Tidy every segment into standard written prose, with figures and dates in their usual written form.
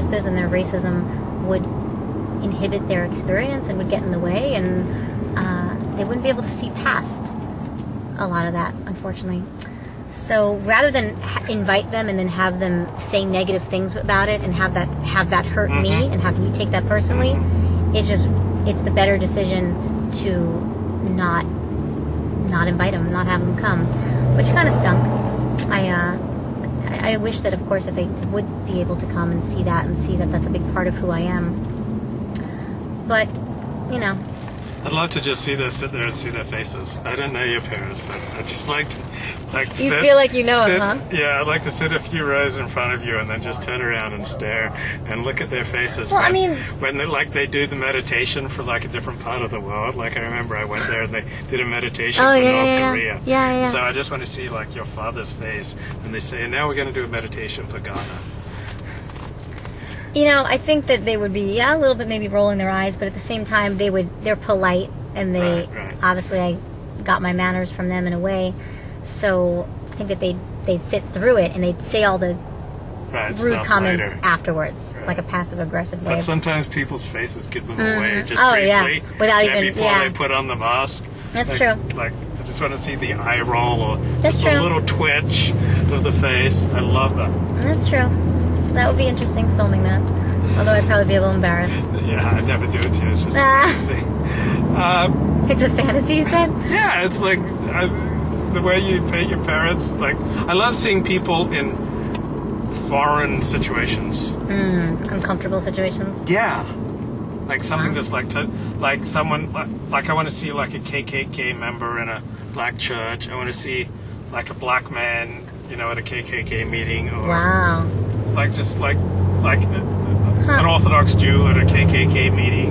prejudices and their racism would inhibit their experience and would get in the way, and they wouldn't be able to see past a lot of that, unfortunately. So rather than invite them and then have them say negative things about it and have that hurt me and have me take that personally, it's the better decision to not invite them, not have them come, which kind of stunk. I wish that, of course, that they would be able to come and see that that's a big part of who I am. But, I'd love to just sit there and see their faces. I don't know your parents, but I just like to you feel like you know them, huh? Yeah, I'd like to sit a few rows in front of you and then just turn around and stare and look at their faces. Well, when they do the meditation for a different part of the world. I remember I went there and they did a meditation for North Korea. Yeah. So I just want to see your father's face when they say, and now we're going to do a meditation for Ghana. I think that they would be, a little bit maybe rolling their eyes, but at the same time, they're polite, and they, obviously I got my manners from them in a way, so I think that they'd sit through it, and they'd say all the rude comments afterwards, like a passive-aggressive way. But sometimes people's faces give them away, just briefly, without even, before they put on the mask. That's true. I just want to see the eye roll, or That's just true. a little twitch of the face. I love that. That's true. That would be interesting, filming that. Although I'd probably be a little embarrassed. Yeah, I'd never do it to you. It's just a fantasy. It's a fantasy, you said? Yeah, it's the way you paint your parents. I love seeing people in foreign situations. Uncomfortable situations? Yeah. Something that's someone, I want to see a KKK member in a black church. I want to see a black man, at a KKK meeting. Or, wow. An Orthodox Jew at a KKK meeting,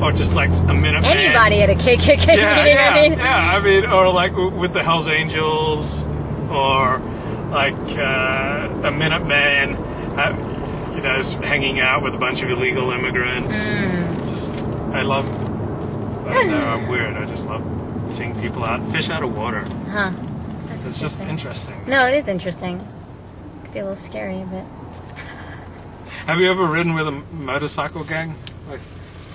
or just a Minuteman. Anybody at a KKK meeting, or with the Hells Angels, or a Minuteman, hanging out with a bunch of illegal immigrants. I don't know, I'm weird. I just love seeing people fish out of water. Huh. It's just interesting. No, it is interesting. It could be a little scary, but... Have you ever ridden with a motorcycle gang?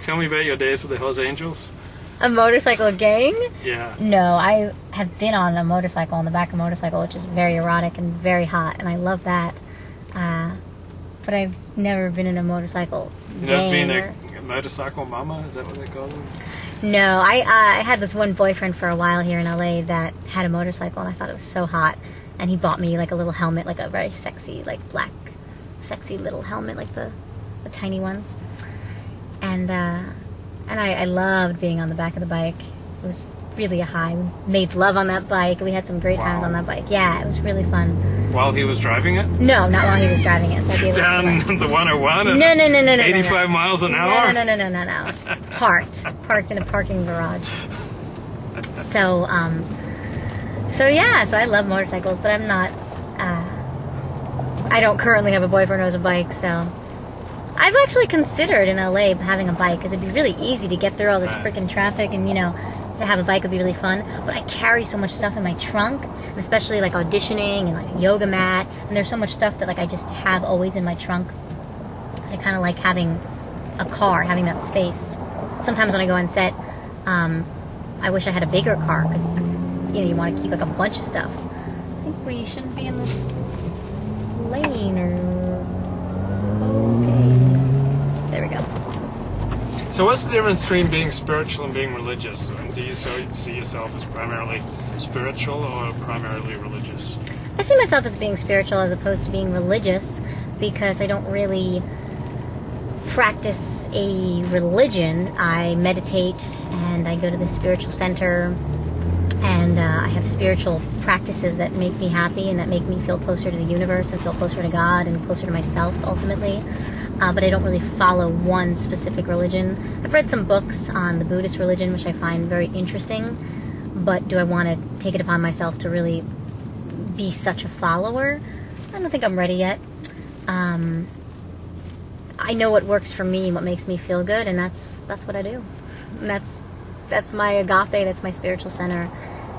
Tell me about your days with the Hells Angels. A motorcycle gang? Yeah. No, I have been on a motorcycle, on the back of a motorcycle, which is very erotic and very hot, and I love that. But I've never been in a motorcycle gang. You've never been a motorcycle mama? Is that what they call them? No, I had this one boyfriend for a while here in LA that had a motorcycle, and I thought it was so hot. And he bought me a little helmet, a very sexy, black, sexy little helmet, the tiny ones. And I loved being on the back of the bike. It was really a high. We made love on that bike. We had some great times on that bike. Yeah, it was really fun. While he was driving it? No, not while he was driving it. Down the 101? No. 85 miles an hour? No. Parked in a parking garage. So I love motorcycles, but I'm not, I don't currently have a boyfriend who has a bike, so I've actually considered in LA having a bike, because it'd be really easy to get through all this freaking traffic, and to have a bike would be really fun, but I carry so much stuff in my trunk, and especially auditioning and a yoga mat, and there's so much stuff that I just have always in my trunk. I kind of like having a car, having that space. Sometimes when I go on set, I wish I had a bigger car, because you want to keep a bunch of stuff. I think we shouldn't be in this lane, or okay, there we go. So what's the difference between being spiritual and being religious? And do you see yourself as primarily spiritual or primarily religious? I see myself as being spiritual as opposed to being religious, because I don't really practice a religion. I meditate, and I go to the spiritual center, and I have spiritual practices that make me happy and that make me feel closer to the universe and feel closer to God and closer to myself, ultimately. But I don't really follow one specific religion. I've read some books on the Buddhist religion, which I find very interesting, but do I want to take it upon myself to really be such a follower? I don't think I'm ready yet. I know what works for me and what makes me feel good, and that's what I do. And that's my agape, that's my spiritual center.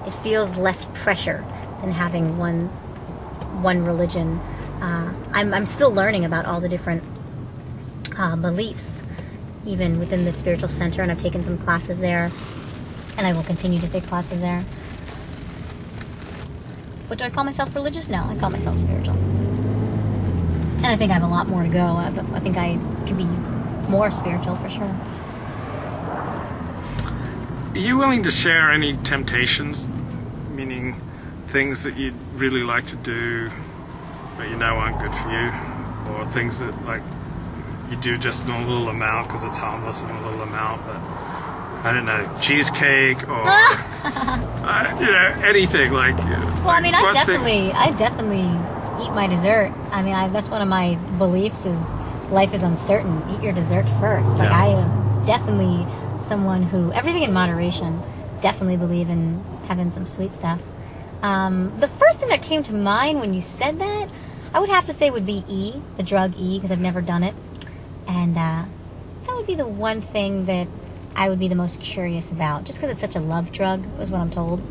It feels less pressure than having one religion. I'm still learning about all the different beliefs, even within the spiritual center, and I've taken some classes there, and I will continue to take classes there. But do I call myself religious? No, I call myself spiritual. And I think I have a lot more to go. I think I could be more spiritual for sure. Are you willing to share any temptations, meaning things that you'd really like to do but you know aren't good for you, or things that like you do just in a little amount because it's harmless in a little amount, but I don't know, cheesecake or anything like. Well, I mean, I definitely eat my dessert. I mean, that's one of my beliefs is life is uncertain. Eat your dessert first. Like I am definitely someone who everything in moderation. Definitely believe in having some sweet stuff. The first thing that came to mind when you said that, I would have to say would be E, the drug E, because I've never done it. And that would be the one thing that I would be the most curious about, just because it's such a love drug, was what I'm told.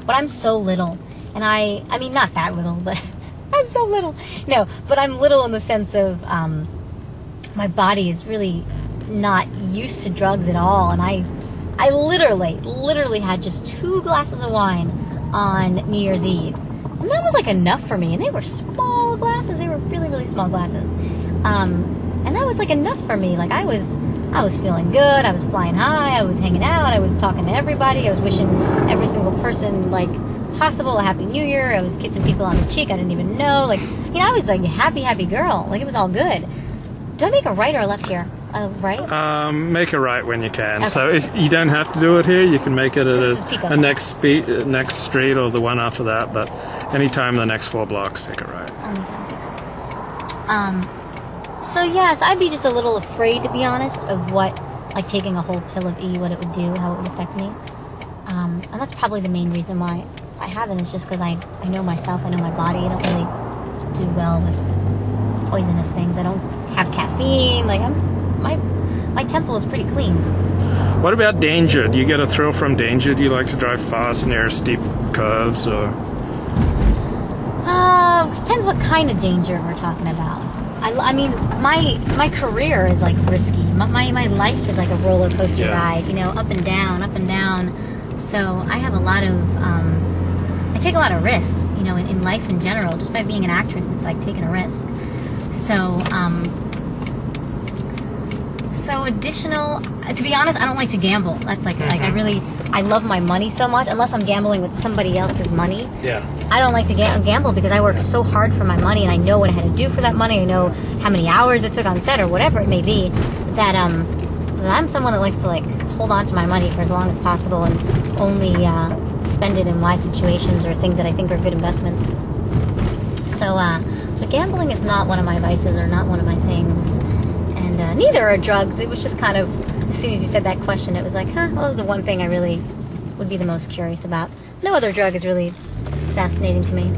But I'm so little, and I mean, not that little, but I'm so little. No, but I'm little in the sense of my body is really not used to drugs at all, and I literally had just 2 glasses of wine on New Year's Eve. And that was like enough for me. And they were small glasses. They were really, really small glasses. And that was like enough for me. Like I was feeling good. I was flying high. I was hanging out. I was talking to everybody. I was wishing every single person like possible a Happy New Year. I was kissing people on the cheek I didn't even know. Like, I was like a happy girl. Like it was all good. Do I make a right or a left here? Right? Make a right when you can. Okay. So if you don't have to do it here, you can make it at a next street or the one after that. But anytime in the next 4 blocks, take a right. So yes, I'd be just a little afraid, to be honest, of what, like taking a whole pill of E, what it would do, how it would affect me. And that's probably the main reason why I haven't, is just because I know myself, I know my body. I don't really do well with poisonous things. I don't have caffeine. Like my temple is pretty clean. What about danger? Do you get a thrill from danger? Do you like to drive fast near steep curves, or? Depends what kind of danger we're talking about. I mean, my career is like risky. My life is like a roller coaster ride. Up and down, up and down. So I have a lot of I take a lot of risks. In life in general. Just by being an actress, it's like taking a risk. So additional, to be honest, I don't like to gamble. That's like I love my money so much, unless I'm gambling with somebody else's money. Yeah. I don't like to gamble because I work so hard for my money, and I know what I had to do for that money. I know how many hours it took on set or whatever it may be, that I'm someone that likes to like hold on to my money for as long as possible and only spend it in wise situations or things that I think are good investments. So gambling is not one of my vices or not one of my things. And neither are drugs. It was just kind of, as soon as you said that question, it was like, that was the one thing I really would be the most curious about. No other drug is really fascinating to me.